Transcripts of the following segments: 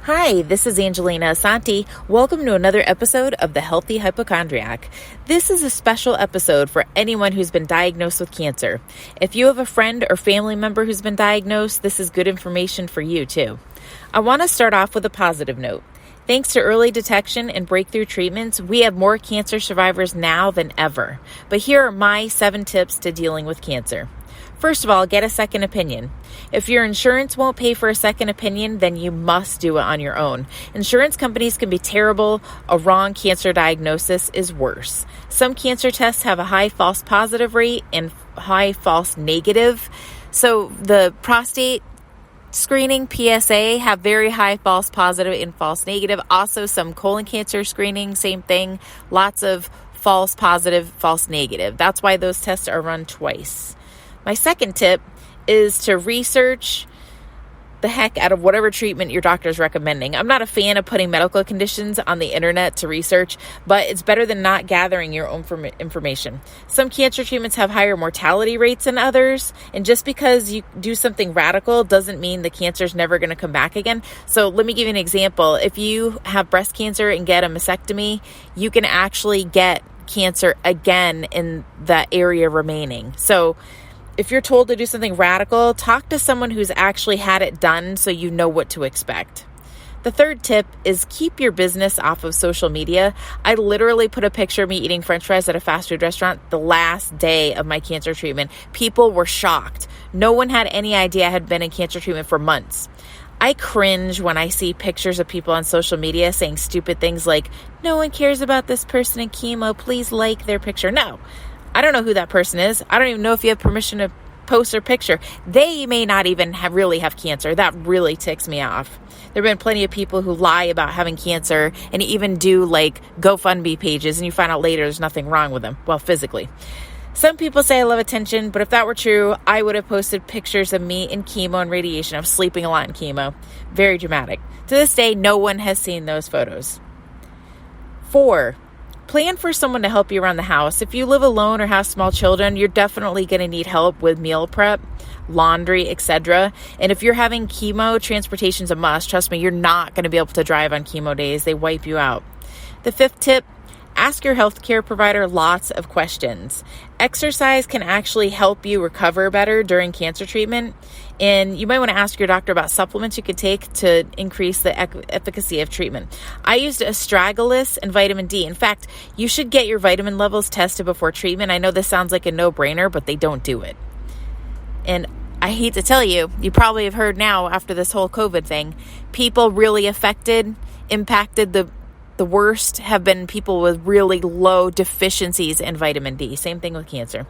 Hi, this is Angelina Asante. Welcome to another episode of The Healthy Hypochondriac. This is a special episode for anyone who's been diagnosed with cancer. If you have a friend or family member who's been diagnosed, this is good information for you too. I want to start off with a positive note. Thanks to early detection and breakthrough treatments, we have more cancer survivors now than ever. But here are my 7 tips to dealing with cancer. First of all, get a second opinion. If your insurance won't pay for a second opinion, then you must do it on your own. Insurance companies can be terrible. A wrong cancer diagnosis is worse. Some cancer tests have a high false positive rate and high false negative. So the prostate screening, PSA, have very high false positive and false negative. Also, some colon cancer screening, same thing. Lots of false positive, false negative. That's why those tests are run twice. My second tip is to research the heck out of whatever treatment your doctor is recommending. I'm not a fan of putting medical conditions on the internet to research, but it's better than not gathering your own information. Some cancer treatments have higher mortality rates than others, and just because you do something radical doesn't mean the cancer is never going to come back again. So let me give you an example. If you have breast cancer and get a mastectomy, you can actually get cancer again in that area remaining. So if you're told to do something radical, talk to someone who's actually had it done so you know what to expect. The third tip is keep your business off of social media. I literally put a picture of me eating French fries at a fast food restaurant the last day of my cancer treatment. People were shocked. No one had any idea I had been in cancer treatment for months. I cringe when I see pictures of people on social media saying stupid things like, "No one cares about this person in chemo. Please like their picture." No. I don't know who that person is. I don't even know if you have permission to post their picture. They may not even really have cancer. That really ticks me off. There have been plenty of people who lie about having cancer and even do like GoFundMe pages, and you find out later there's nothing wrong with them. Well, physically. Some people say I love attention, but if that were true, I would have posted pictures of me in chemo and radiation. I'm sleeping a lot in chemo. Very dramatic. To this day, no one has seen those photos. 4. Plan for someone to help you around the house. If you live alone or have small children, you're definitely going to need help with meal prep, laundry, etc. And if you're having chemo, transportation's a must. Trust me, you're not going to be able to drive on chemo days. They wipe you out. The 5th tip, ask your healthcare provider lots of questions. Exercise can actually help you recover better during cancer treatment. And you might want to ask your doctor about supplements you could take to increase the efficacy of treatment. I used astragalus and vitamin D. In fact, you should get your vitamin levels tested before treatment. I know this sounds like a no-brainer, but they don't do it. And I hate to tell you, you probably have heard now after this whole COVID thing, people really impacted the worst have been people with really low deficiencies in vitamin D. Same thing with cancer.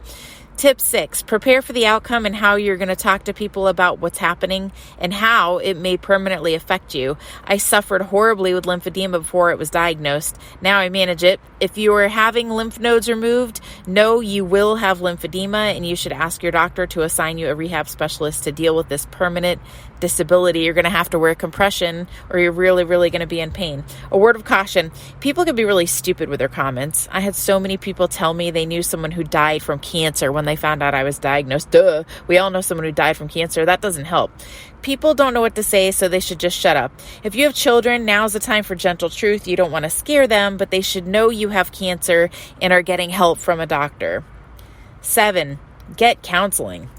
Tip 6, prepare for the outcome and how you're going to talk to people about what's happening and how it may permanently affect you. I suffered horribly with lymphedema before it was diagnosed. Now I manage it. If you are having lymph nodes removed, know you will have lymphedema, and you should ask your doctor to assign you a rehab specialist to deal with this permanent disability. You're going to have to wear compression or you're really, really going to be in pain. A word of caution, people can be really stupid with their comments. I had so many people tell me they knew someone who died from cancer when they found out I was diagnosed. Duh, we all know someone who died from cancer. That doesn't help. People don't know what to say, so they should just shut up. If you have children, now's the time for gentle truth. You don't want to scare them, but they should know you have cancer and are getting help from a doctor. 7, get counseling.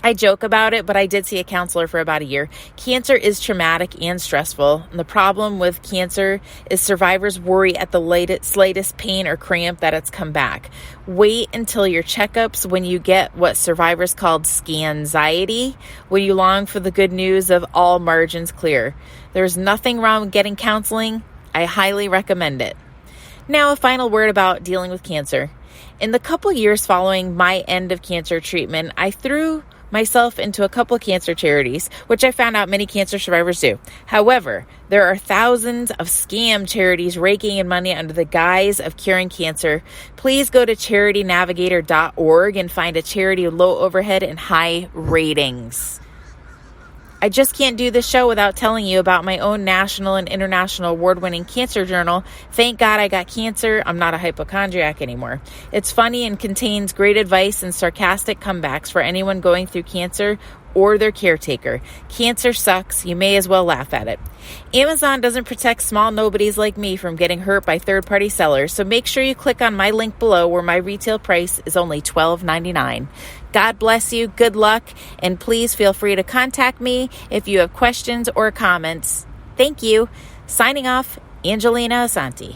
I joke about it, but I did see a counselor for about a year. Cancer is traumatic and stressful. And the problem with cancer is survivors worry at the slightest pain or cramp that it's come back. Wait until your checkups when you get what survivors called scanxiety, when you long for the good news of all margins clear. There's nothing wrong with getting counseling. I highly recommend it. Now, a final word about dealing with cancer. In the couple years following my end of cancer treatment, I threw myself into a couple of cancer charities, which I found out many cancer survivors do. However, there are thousands of scam charities raking in money under the guise of curing cancer. Please go to charitynavigator.org and find a charity with low overhead and high ratings. I just can't do this show without telling you about my own national and international award-winning cancer journal. Thank God I got cancer. I'm not a hypochondriac anymore. It's funny and contains great advice and sarcastic comebacks for anyone going through cancer or their caretaker. Cancer sucks. You may as well laugh at it. Amazon doesn't protect small nobodies like me from getting hurt by third-party sellers, so make sure you click on my link below where my retail price is only $12.99. God bless you, good luck, and please feel free to contact me if you have questions or comments. Thank you. Signing off, Angelina Asante.